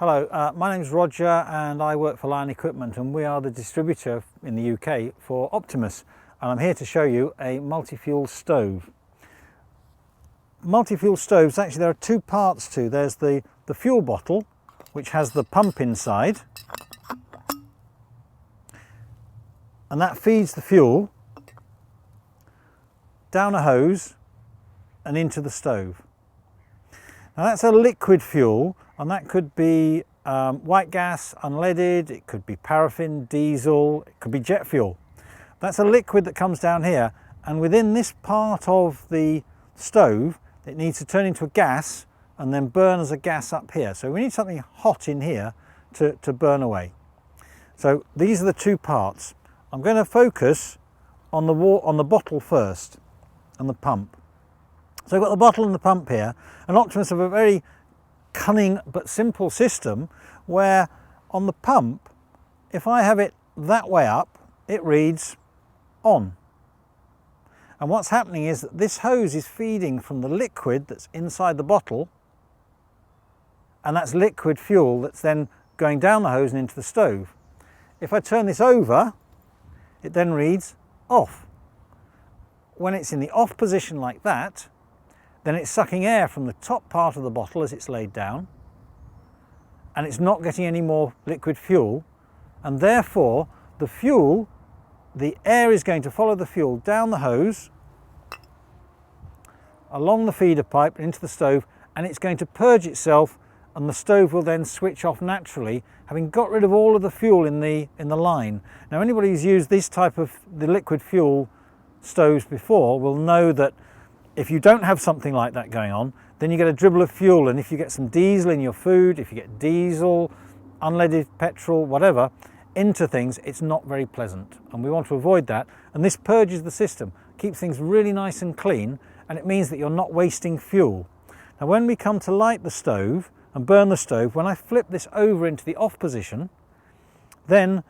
Hello, my name's Roger and I work for Lion Equipment, and we are the distributor in the UK for Optimus, and I'm here to show you a multi-fuel stove. Multi-fuel stoves, actually there are two parts to. There's the fuel bottle, which has the pump inside, and that feeds the fuel down a hose and into the stove. Now that's a liquid fuel, and that could be white gas, unleaded, it could be paraffin, diesel, it could be jet fuel. That's a liquid that comes down here, and within this part of the stove it needs to turn into a gas and then burn as a gas up here. So we need something hot in here to burn away. So these are the two parts. I'm going to focus on the bottle first and the pump. So I've got the bottle and the pump here, and Optimus have a very cunning but simple system where on the pump, if I have it that way up, it reads on. And what's happening is that this hose is feeding from the liquid that's inside the bottle, and that's liquid fuel that's then going down the hose and into the stove. If I turn this over, it then reads off. When it's in the off position like that, then it's sucking air from the top part of the bottle as it's laid down, and it's not getting any more liquid fuel, and therefore the air is going to follow the fuel down the hose, along the feeder pipe into the stove, and it's going to purge itself, and the stove will then switch off naturally, having got rid of all of the fuel in the line. Now anybody who's used this type of the liquid fuel stoves before will know that if you don't have something like that going on, then you get a dribble of fuel, and if you get some diesel in your food, if you get diesel, unleaded petrol, whatever, into things, it's not very pleasant, and we want to avoid that. And this purges the system, keeps things really nice and clean, and it means that you're not wasting fuel. Now when we come to light the stove and burn the stove, when I flip this over into the off position, then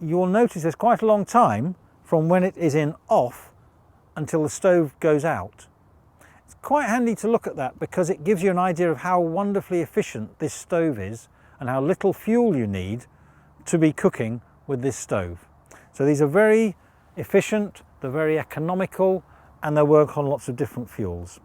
you'll notice there's quite a long time from when it is in off until the stove goes out. It's quite handy to look at that because it gives you an idea of how wonderfully efficient this stove is and how little fuel you need to be cooking with this stove. So these are very efficient, they're very economical, and they work on lots of different fuels.